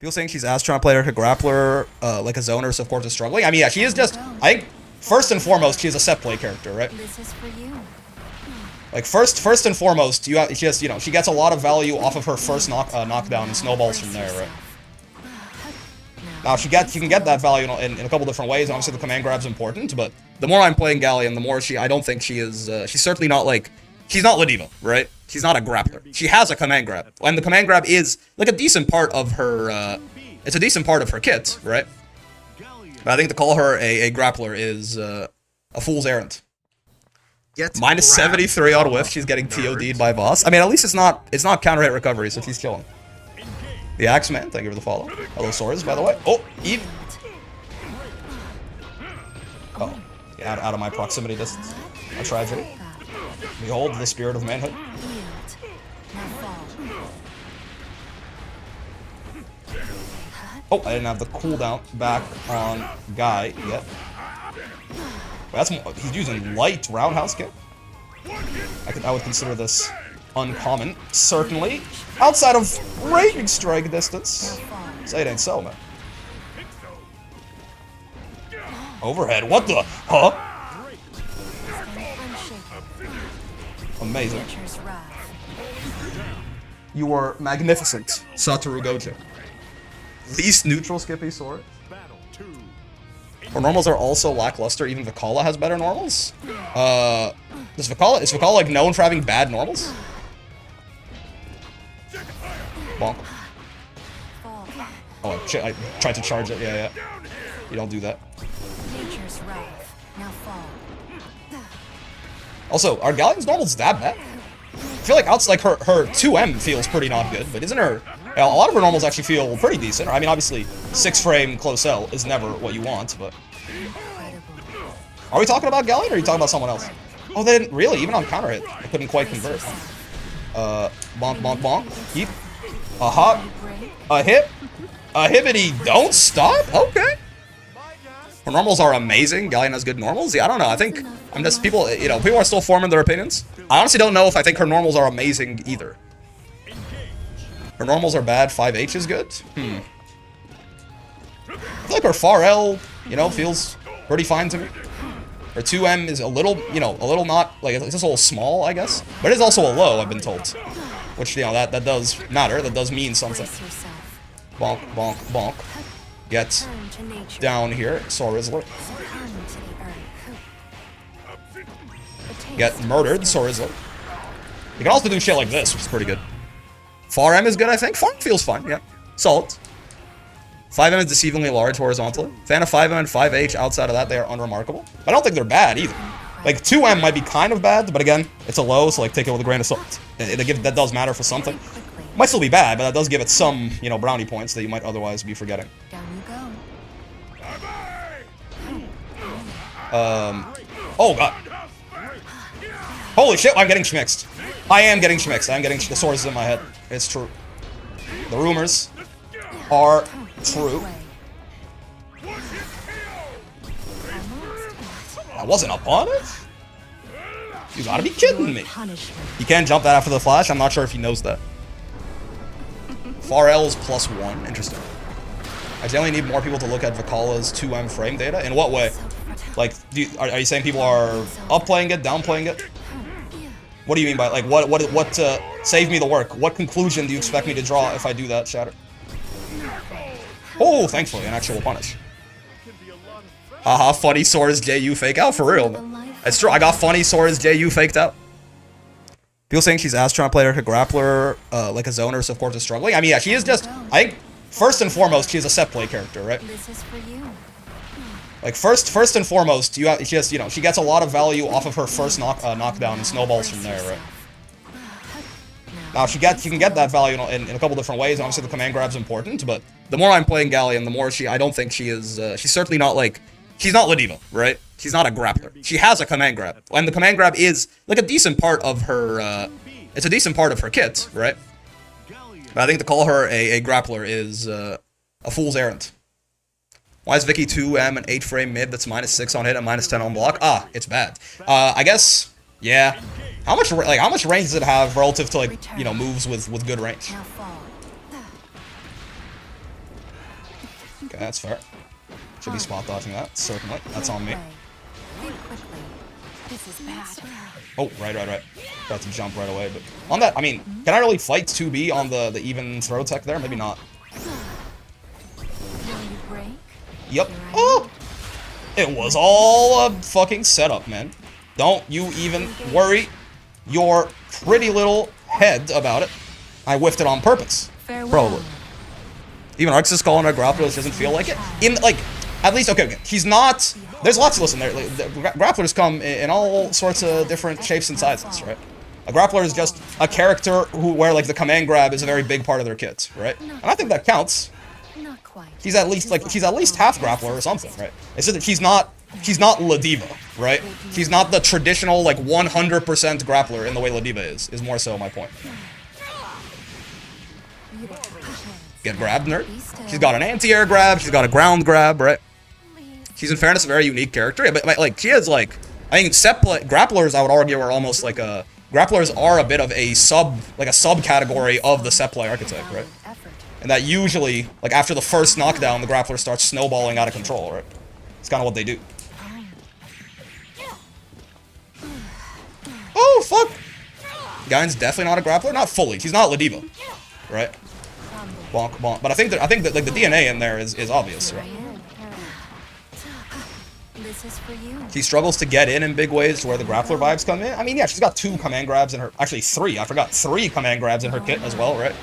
People saying she's ass trying to play like a grappler, like a zoner, so of course is struggling. I mean, yeah, she is just, I think, first and foremost, she's a set play character, right? This is for you. Like, first and foremost, she just, you know, she gets a lot of value off of her first knockdown and snowballs from there, right? Now, she can get that value in a couple different ways. Obviously, the command grab's important, but the more I'm playing Galleon, the more I don't think she is, she's certainly not, like, she's not Ladiva, right? She's not a grappler. She has a command grab, and the command grab is, like, a decent part of her, it's a decent part of her kit, right? But I think to call her a grappler is, a fool's errand. Minus 73 on whiff, she's getting TOD'd by boss. I mean, at least it's not counter hit recovery, so she's chilling. The Axeman, thank you for the follow. Hello, Swords, by the way. Oh, Eve. Oh, yeah, out of my proximity distance. A tragedy. Behold the spirit of manhood. Oh, I didn't have the cooldown back on Guy yet. That's he's using light roundhouse kick. I would consider this uncommon, certainly. Outside of raging strike distance. Say it ain't so, man. Overhead, what the? Huh? Amazing. You were magnificent, Satoru Gojo. Least neutral Skippy sword. Her normals are also lackluster. Even Vikala has better normals. Is Vikala like known for having bad normals? Bonk. Oh, I tried to charge it. Yeah. You don't do that. Also, are Galleon's normals that bad? I feel like outside, like her 2M feels pretty not good, but isn't her? A lot of her normals actually feel pretty decent. I mean, obviously, 6-frame close L is never what you want, but... Are we talking about Galleon, or are you talking about someone else? Oh, they didn't really, even on counter hit. I couldn't quite convert. Bonk. Keep. A hop. A hip. A hibbity. Don't stop? Okay. Her normals are amazing. Galleon has good normals. Yeah, I don't know. I think I'm just people, you know, people are still forming their opinions. I honestly don't know if I think her normals are amazing either. Her normals are bad. 5H is good. I feel like her far L, you know, feels pretty fine to me. Her 2M is a little, you know, a little not, like, it's just a little small, I guess. But it is also a low, I've been told. Which, you know, that does matter. That does mean something. Bonk, bonk, bonk. Get down here, Sorizzler. Get murdered, Sorizzler. You can also do shit like this, which is pretty good. Far M is good, I think. Far M feels fine, yeah. Solid. 5M is deceivingly large horizontally. Fan of 5M and 5H, outside of that, they are unremarkable. I don't think they're bad either. Like, 2M might be kind of bad, but again, it's a low, so like, take it with a grain of salt. That does matter for something. Might still be bad, but that does give it some, you know, brownie points that you might otherwise be forgetting. Down you go. Oh god. Holy shit, I'm getting schmixed. I am getting schmixed. I'm getting the sources in my head. It's true. The rumors are true. I wasn't up on it? You gotta be kidding me. You can't jump that after the flash? I'm not sure if he knows that. Far L is +1. Interesting. I generally need more people to look at Vikala's 2M frame data. In what way? Like, are you saying people are up-playing it, down-playing it? What do you mean by, like, what save me the work? What conclusion do you expect me to draw if I do that, Shatter? Oh, thankfully, an actual punish. Haha, funny Swords JU fake out, for real. It's true, I got funny Swords JU faked out. People saying she's ass trying to play like a grappler, like a zoner, so of course is struggling. I mean, yeah, she is just, I think, first and foremost, she's a set play character, right? This is for you. Like, first and foremost, she just, you know, she gets a lot of value off of her first knockdown and snowballs from there, right? Now, she can get that value in a couple different ways. Obviously, the command grab's important, but the more I'm playing Galleon, the more I don't think she is, she's certainly not, like, she's not Ladiva, right? She's not a grappler. She has a command grab, and the command grab is, like, a decent part of her, it's a decent part of her kit, right? But I think to call her a grappler is, a fool's errand. Why is Vicky 2M an 8-frame mid that's -6 on hit and -10 on block? Ah, it's bad. I guess, yeah. How much range does it have relative to, like, you know, moves with good range? Okay, that's fair. Should be spot dodging that, certainly. That's on me. Think quickly. This is bad. Oh, right. Got to jump right away, but on that, I mean, can I really fight 2B on the even throw tech there? Maybe not. Will you break? Yep. Oh! It was all a fucking setup, man. Don't you even worry your pretty little head about it. I whiffed it on purpose. Farewell. Probably. Even Arx is calling her Grappler, doesn't feel like it. In, like, at least, okay, he's not... There's lots to listen there. Like, the Grapplers come in all sorts of different shapes and sizes, right? A Grappler is just a character where, like, the command grab is a very big part of their kit, right? And I think that counts. Not quite. She's at least, like, she's at least half Grappler or something, right? It's just that she's not La Diva, right? She's not the traditional, like, 100% Grappler in the way La Diva is more so my point. Get grabbed, nerd. She's got an anti-air grab, she's got a ground grab, right? She's, in fairness, a very unique character, but, like, she is, like, I think Grapplers, I would argue, are almost like a... Grapplers are a bit of a subcategory of the set play archetype, right? And that usually, like, after the first knockdown, the Grappler starts snowballing out of control, right? It's kind of what they do. Oh, fuck! Galleon's definitely not a Grappler. Not fully. She's not La Diva, right? Bonk, bonk. But I think that like the DNA in there is obvious, right? This is for you. She struggles to get in big ways to where the Grappler vibes come in. I mean, yeah, she's got 2 command grabs in her... Actually, 3. I forgot 3 command grabs in her kit as well, right?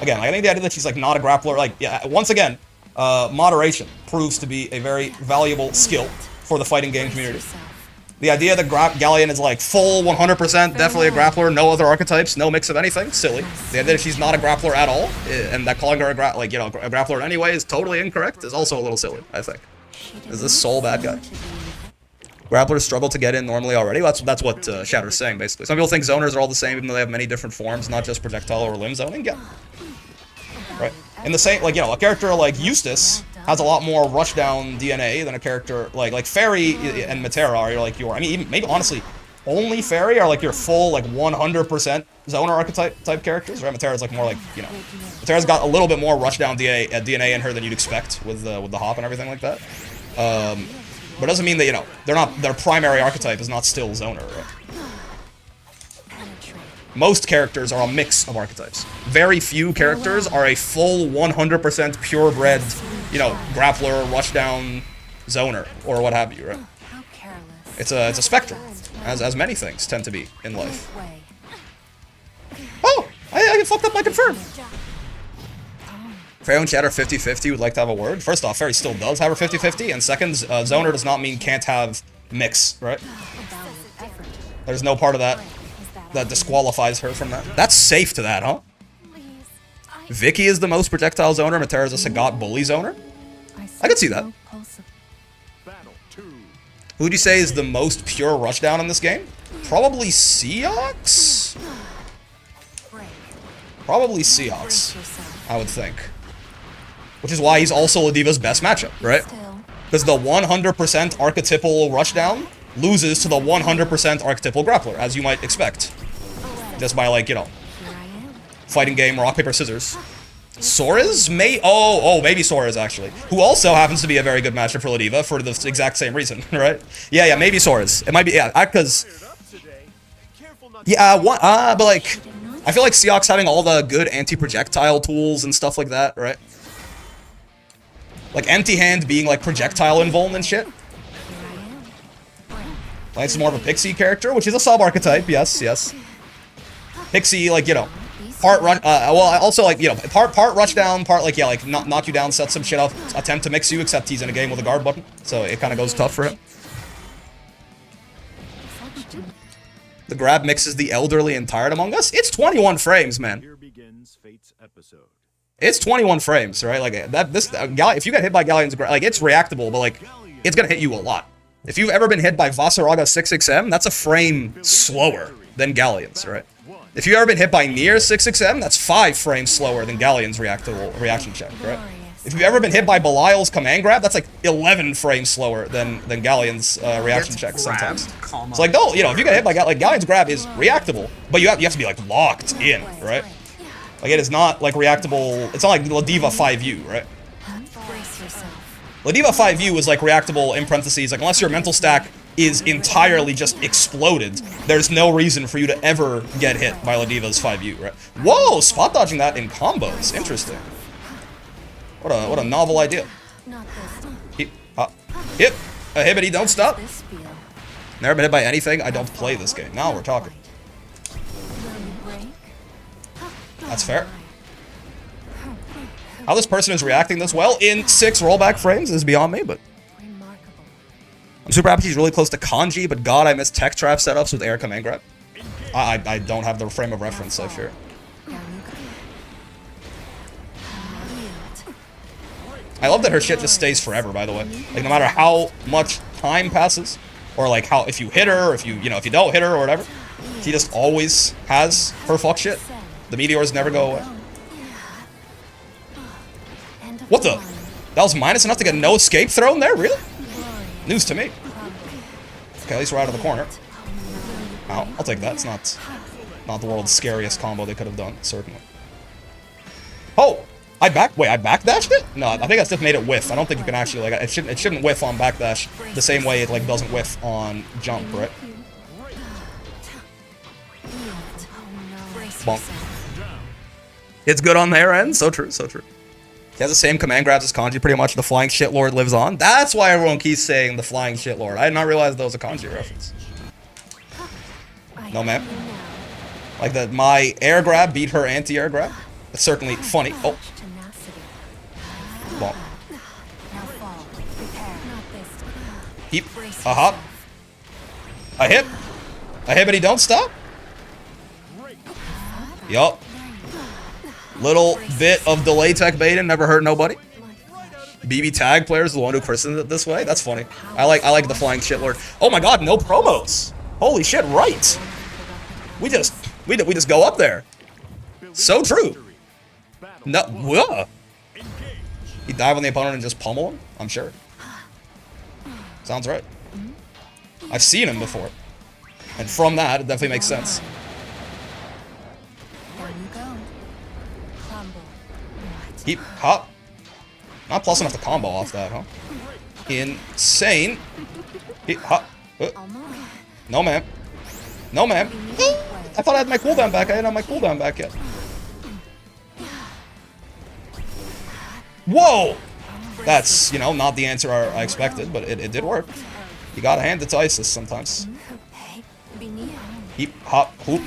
Again, like, I think the idea that she's, like, not a Grappler... Like, yeah, once again, moderation proves to be a very valuable skill for the fighting game community. The idea that Galleon is, like, full 100%, definitely a Grappler, no other archetypes, no mix of anything, silly. The idea that she's not a Grappler at all, and that calling her a Grappler in any way is totally incorrect, is also a little silly, I think. Is this Soul bad guy? Grapplers struggle to get in normally already. That's what Shatter's saying, basically. Some people think zoners are all the same, even though they have many different forms, not just projectile or limb zoning. Yeah. Right. In the same, like, you know, a character like Eustace has a lot more rushdown DNA than a character like Fairy and Matera are like your... I mean, even, maybe, honestly, only Fairy are like your full, like, 100% zoner archetype type characters, right? Matera's like more like, you know... Matera's got a little bit more rushdown DNA in her than you'd expect with the hop and everything like that. But it doesn't mean that, you know, their primary archetype is not still zoner, right? Most characters are a mix of archetypes. Very few characters are a full 100% purebred, you know, Grappler, rushdown, zoner, or what have you, right? It's a spectrum, as many things tend to be in life. Oh! I fucked up my confirm! Fairy and Shatter 50-50 would like to have a word. First off, Fairy still does have her 50-50, and second, zoner does not mean can't have mix, right? There's no part of that disqualifies her from that. That's safe to that, huh? Vicky is the most projectile zoner, Matera is a Sagat bully zoner? I could see that. Who would you say is the most pure rushdown in this game? Probably Seox? Probably Seox, I would think. Which is why he's also La Diva's best matchup, right? Because the 100% archetypal rushdown loses to the 100% archetypal Grappler, as you might expect. Just by, like, you know, fighting game, rock, paper, scissors. Sora's? Maybe Sora's, actually. Who also happens to be a very good matchup for La Diva for the exact same reason, right? Yeah, maybe Sora's. It might be, yeah, because... Yeah, but, like... I feel like Seox having all the good anti-projectile tools and stuff like that, right? Like, Empty Hand being, like, projectile invuln and shit. Like, it's more of a Pixie character, which is a sub-archetype, yes. Pixie, like, you know, part run, well, also, like, you know, part rush down, part, like, yeah, like, knock you down, set some shit up, attempt to mix you, except he's in a game with a guard button, so it kind of goes tough for him. The grab mixes the elderly and tired among us. It's 21 frames, man. Here begins Fate's episode. It's 21 frames, right? Like, if you get hit by Galleon's grab, like, it's reactable, but, like, it's gonna hit you a lot. If you've ever been hit by Vasaraga 6XM, that's a frame slower than Galleon's, right? If you've ever been hit by Nier 6XM, that's 5 frames slower than Galleon's reaction check, right? If you've ever been hit by Belial's command grab, that's like 11 frames slower than Galleon's reaction check sometimes. It's like, no, you know, if you get hit by Galleon's grab is reactable, but you have to be, like, locked in, right? Like, it is not, like, reactable. It's not like La Diva 5U, right? Brace yourself. Ladiva 5U is like reactable in parentheses, like unless your mental stack is entirely just exploded, there's no reason for you to ever get hit by Ladiva's 5U, right? Whoa, spot dodging that in combos. Interesting. What a novel idea. Not this. Hip, hip, a hibbity, don't stop. This feel. Never been hit by anything. I don't play this game. Now we're talking. Will you break? That's fair. How this person is reacting this well in 6 rollback frames is beyond me, but Remarkable. I'm super happy he's really close to kanji, but god, I miss tech trap setups with air command grab. I don't have the frame of reference, I fear. Down you go. Yield. I love that her shit just stays forever, by the way. Like, no matter how much time passes, or like how, if you hit her, or if you don't hit her or whatever, she just always has her fuck shit. The meteors never go away. End of What the? line. That was minus enough to get no escape thrown there? Really? Glory. News to me. Crumble. Okay, at least we're out of the corner. I'll take that. It's not the world's scariest combo they could have done, certainly. Oh! I backdashed it? No, I think I just made it whiff. I don't think you can actually, like, it shouldn't whiff on backdash the same way it, like, doesn't whiff on jump, right? Brace Bonk. yourself. It's good on their end. So true, so true. He has the same command grabs as kanji, pretty much. The flying shitlord lives on. That's why everyone keeps saying the flying shitlord. I did not realize that was a kanji reference. No, ma'am. Like that, my air grab beat her anti-air grab. It's certainly funny. Oh, Tenacity. well, Now fall. Prepare. Not this. heap, Brace a hop, yourself. a hip, a hibbity, don't stop. Yup. Little bit of delay tech baiting, never hurt nobody. BB tag player is the one who christened it this way. That's funny. I like the flying shitlord. Oh my god, no promos. Holy shit, right. We just go up there. So true. No, whoa. He dive on the opponent and just pummel him? I'm sure. Sounds right. I've seen him before. And from that, it definitely makes sense. There you go. Crumble. Heap, hop. Not plus enough to combo off that, huh? Insane. Heap, hop. Almost. No, ma'am. No, ma'am. I thought I had my cooldown back. I didn't have my cooldown back yet. Whoa! That's, not the answer I expected, but it did work. You gotta hand it to Isis sometimes. Beneath. Heap, hop, hoop.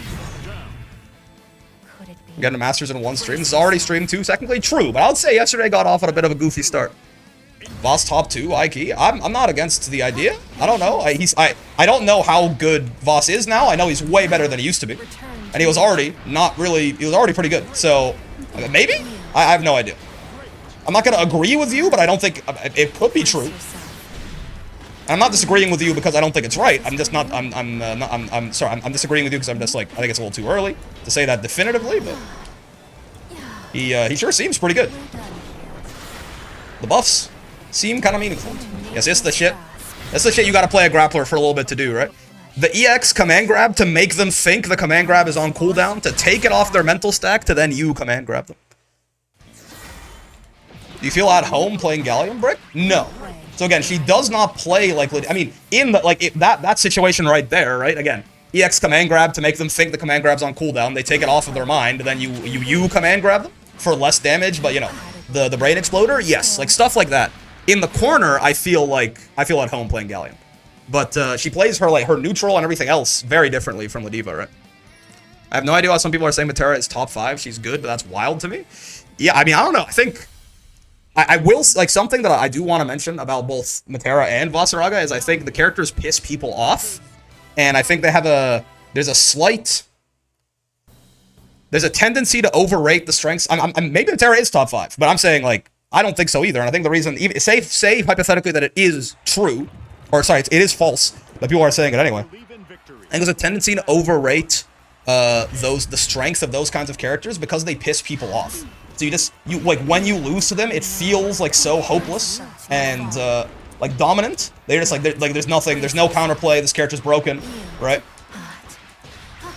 Could it be? Getting a Masters in one stream. This is already stream 2, technically true, but I would say yesterday got off on a bit of a goofy start. Voss top 2, Ike. I'm not against the idea. I don't know. I don't know how good Voss is now. I know he's way better than he used to be. And he was already pretty good. So, maybe? I have no idea. I'm not going to agree with you, but I don't think it could be true. And I'm not disagreeing with you because I don't think it's right. I'm just not, I'm sorry, I'm disagreeing with you because I'm just like, I think it's a little too early to say that definitively, but he sure seems pretty good. The buffs seem kind of meaningful. Yes, it's the shit. That's the shit you gotta play a grappler for a little bit to do, right? The EX command grab to make them think the command grab is on cooldown, to take it off their mental stack, to then you command grab them. Do you feel at home playing Galleon, Brick? No. So again, she does not play like, I mean, in the, that situation right there, right? Again, EX command grab to make them think the command grab's on cooldown, they take it off of their mind, then you command grab them for less damage, but the brain exploder, yes, like stuff like that. In the corner, I feel at home playing Galleon. But she plays her neutral and everything else very differently from Ladiva, right? I have no idea why some people are saying Matera is top 5. She's good, but that's wild to me. Yeah, I mean, I don't know. I think I will, like, something that I do want to mention about both Matera and Vasaraga is I think the characters piss people off. And I think they have there's a tendency to overrate the strengths. Maybe Matera is top 5, but I'm saying, like, I don't think so either. And I think the reason, say hypothetically that it is true, or sorry, it is false, but people are saying it anyway. I think there's a tendency to overrate the strength of those kinds of characters because they piss people off. So you like when you lose to them, it feels like so hopeless and like dominant. They're just like there's nothing, there's no counterplay. This character's broken, right?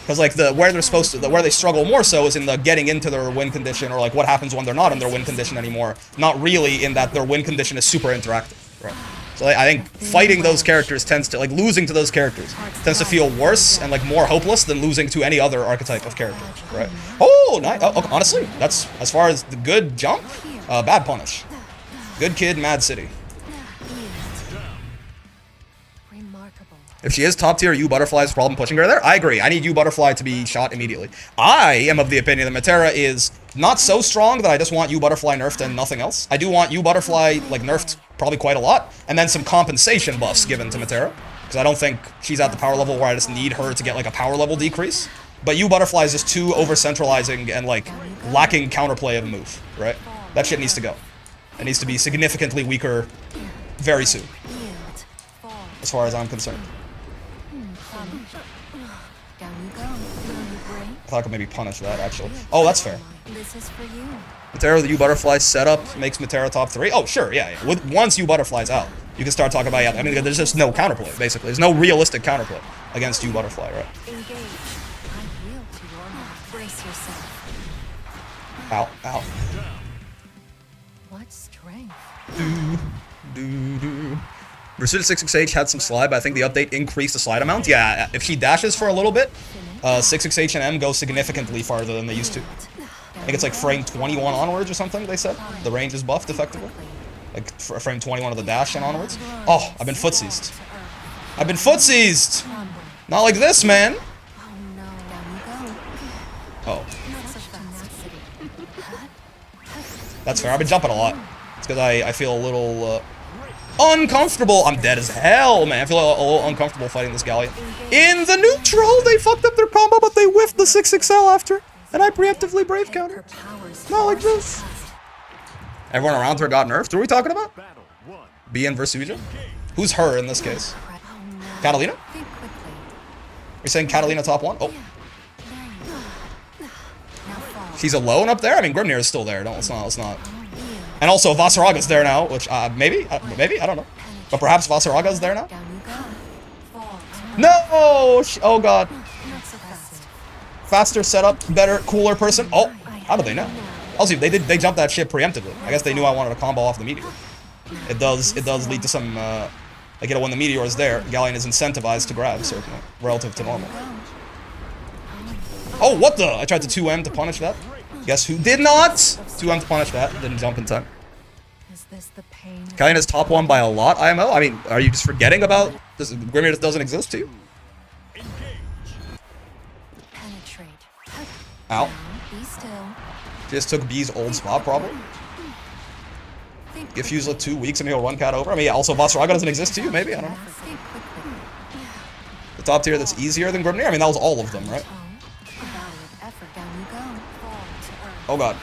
Because like where they're supposed to, where they struggle more so is in the getting into their win condition, or like what happens when they're not in their win condition anymore. Not really in that their win condition is super interactive, right? So like, I think fighting those characters tends to, like, losing to those characters tends to feel worse and like more hopeless than losing to any other archetype of character, right? Oh, nice. Oh, okay, honestly, that's as far as the good jump, bad punish. Good kid, Mad City. If she is top tier, you Butterfly's problem pushing her there. I agree. I need you Butterfly to be shot immediately. I am of the opinion that Metera is not so strong that I just want you Butterfly nerfed and nothing else. I do want you Butterfly like nerfed probably quite a lot, and then some compensation buffs given to Metera, because I don't think she's at the power level where I just need her to get like a power level decrease. But you Butterfly is just too over centralizing and like lacking counterplay of a move, right? That shit needs to go. It needs to be significantly weaker very soon, as far as I'm concerned. I thought I could maybe punish that, actually. Oh, that's fair. Metera, the U-Butterfly setup makes Metera top 3. Oh, sure, yeah. Once U-Butterfly's out, you can start talking about, yeah, I mean, there's just no counterplay, basically. There's no realistic counterplay against U-Butterfly, right? Ow, ow. What strength? Versuit 66H had some slide, but I think the update increased the slide amount. Yeah, if she dashes for a little bit, 66H and M go significantly farther than they used to. I think it's like frame 21 onwards or something, they said. The range is buffed, effectively. Like, frame 21 of the dash and onwards. Oh, I've been foot seized. I've been foot seized! Not like this, man! Oh. That's fair, I've been jumping a lot. It's because I feel a little, uncomfortable. I'm dead as hell, man. I feel a little uncomfortable fighting this Galleon. In the neutral, they fucked up their combo, but they whiffed the 6XL after. And I preemptively brave counter. Not like this. Everyone around her got nerfed. What are we talking about? B and Versuja? Who's her in this case? Catalina? You're saying Catalina top 1? Oh. She's alone up there? I mean, Grimnir is still there. No, let's not. And also, Vasaraga's there now, which, maybe? Maybe? I don't know. But perhaps Vasaraga's there now? No! Oh, God. Faster setup, better, cooler person. Oh, how do they know? Also, they jumped that shit preemptively. I guess they knew I wanted to combo off the meteor. It does lead to some, like, you know, when the meteor is there, Galleon is incentivized to grab, certainly, relative to normal. Oh, what the? I tried to 2M to punish that. Guess who did not? 2M to punish that. Didn't jump in time. Galleon is top 1 by a lot, IMO? I mean, are you just forgetting about this? Grimnir just doesn't exist to you? Ow. Just took B's old spot, probably. Give Fusela 2 weeks and he'll run Cat over. I mean, yeah, also Vasaraga doesn't exist to you, maybe? I don't know. The top tier that's easier than Grimnir? I mean, that was all of them, right? Oh, God.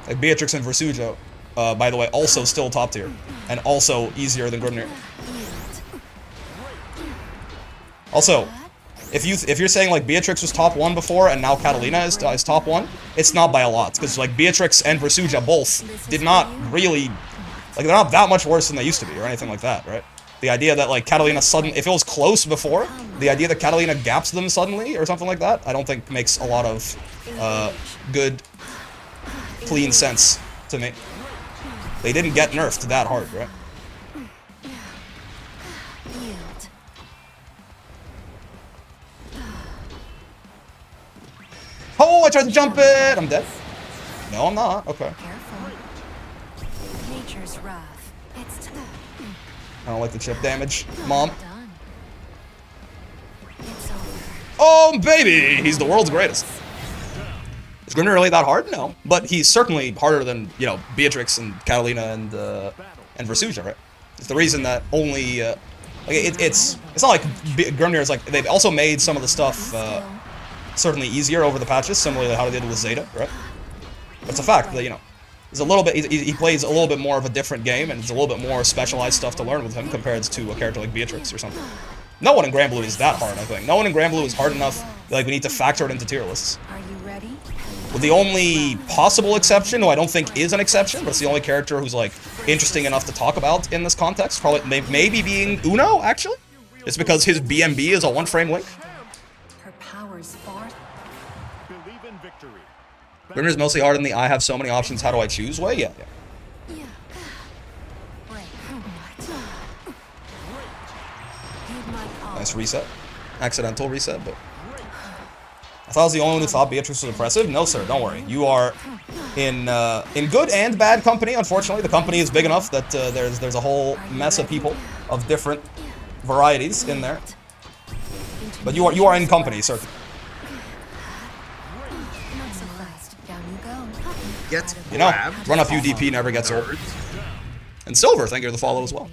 Like Beatrix and Versuja, by the way, also still top tier. And also easier than Grimnir. Also, if you're saying like Beatrix was top 1 before and now Catalina is top 1, it's not by a lot. Because like Beatrix and Versuja both did not really, like, they're not that much worse than they used to be or anything like that, right? The idea that like Catalina if it was close before, the idea that Catalina gaps them suddenly or something like that, I don't think makes a lot of good, clean sense to me. They didn't get nerfed that hard, right? Oh, I tried to jump it! I'm dead. No, I'm not. Okay. Nature's wrath. It's I don't like the chip damage. Mom. Oh, baby! He's the world's greatest. Is Grimnir really that hard? No. But he's certainly harder than, you know, Beatrix and Catalina and Versuja, right? It's the reason that only, like, it's not like Grimnir is like, they've also made some of the stuff, certainly easier over the patches, similarly to how they did with Zeta, right? But it's a fact that, you know, there's a little bit, he plays a little bit more of a different game, and it's a little bit more specialized stuff to learn with him compared to a character like Beatrix or something. No one in Granblue is that hard, I think. No one in Granblue is hard enough that, like, we need to factor it into tier lists. Are you ready? With the only possible exception, who I don't think is an exception, but it's the only character who's, like, interesting enough to talk about in this context, probably maybe being Uno, actually? It's because his BMB is a 1-frame link. Her power's far. Believe in victory. Grimmer is mostly hard in the I have so many options, how do I choose way? Yeah. Yeah. Break. What? Heed my call. Nice reset. Accidental reset, but... I thought I was the only one who thought Beatrice was impressive. No, sir, don't worry. You are in good and bad company, unfortunately. The company is big enough that there's a whole mess of people of different varieties in there. But you are in company, certainly. Not so fast. Down you go. Gets You know, grabbed. run up UDP never gets old. And Silver, thank you for the follow as well.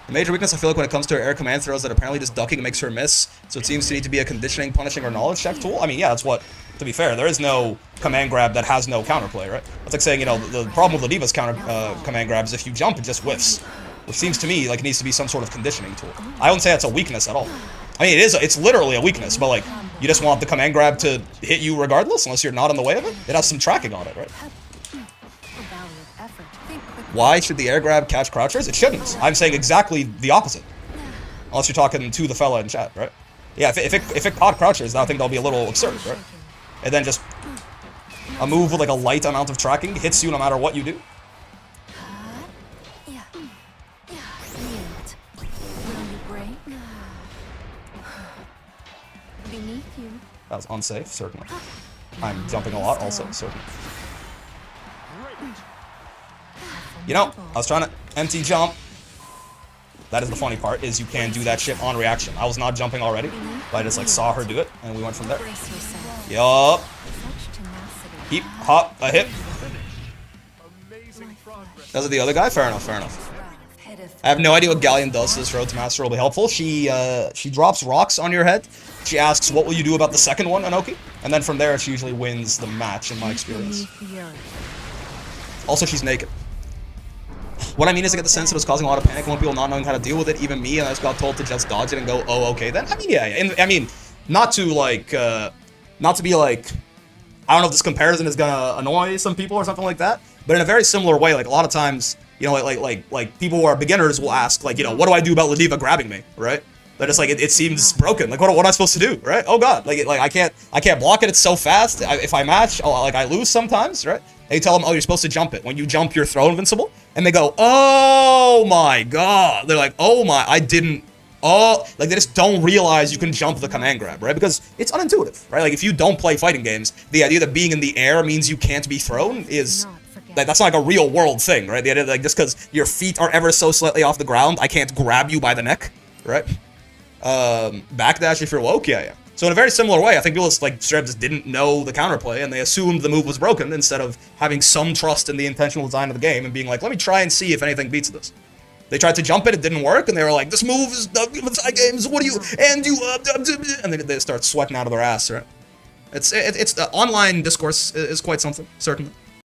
The major weakness I feel like when it comes to her air command throws that apparently just ducking makes her miss, so it seems to need to be a conditioning, punishing, or knowledge check tool. I mean, yeah, that's what, to be fair, there is no command grab that has no counterplay, right? That's like saying, you know, the problem with Ladiva's command grab is if you jump, it just whiffs. Which seems to me like it needs to be some sort of conditioning tool. I wouldn't say that's a weakness at all. I mean, it's literally a weakness, but like, you just want the command grab to hit you regardless, unless you're not in the way of it. It has some tracking on it, right? Why should the air grab catch crouchers? It shouldn't. I'm saying exactly the opposite. Unless you're talking to the fella in chat, right? Yeah, if it caught crouchers, then I think that'll be a little absurd, right? And then just a move with like a light amount of tracking hits you no matter what you do. That was unsafe, certainly. I'm jumping a lot, also, certainly. You know, I was trying to empty jump. That is the funny part, is you can do that shit on reaction. I was not jumping already, but I just like saw her do it, and we went from there. Yup. Keep, hop, a hip. Those are the other guy? Fair enough, fair enough. I have no idea what Galleon does, so this Road to Master will be helpful. She drops rocks on your head. She asks, what will you do about the second one, Anoki? And then from there, she usually wins the match, in my experience. Also, she's naked. What I mean is I get the sense it was causing a lot of panic among people not knowing how to deal with it, even me, and I just got told to just dodge it and go, oh, okay then. I mean, yeah. And, I mean, not to be like, I don't know if this comparison is gonna annoy some people or something like that, but in a very similar way, like a lot of times, you know, like people who are beginners will ask, like, you know, what do I do about Ladiva grabbing me, right? They're just like, it seems broken. Like, what am I supposed to do, right? Oh god, like I can't block it. It's so fast. If I match, I lose sometimes, right? And you tell them, oh, you're supposed to jump it. When you jump, you're throw invincible. And they go, oh my god. They're like, oh my, I didn't. Oh, like they just don't realize you can jump the command grab, right? Because it's unintuitive, right? Like if you don't play fighting games, the idea that being in the air means you can't be thrown is like that's not like a real world thing, right? The idea that, like, just because your feet are ever so slightly off the ground, I can't grab you by the neck, right? Backdash if you're woke, yeah. So in a very similar way, I think people just, like, straight up just didn't know the counterplay, and they assumed the move was broken instead of having some trust in the intentional design of the game and being like, let me try and see if anything beats this. They tried to jump it, it didn't work, and they were like, this move is side games, what do you, and you, and they start sweating out of their ass, right? It's the online discourse is quite something, certainly.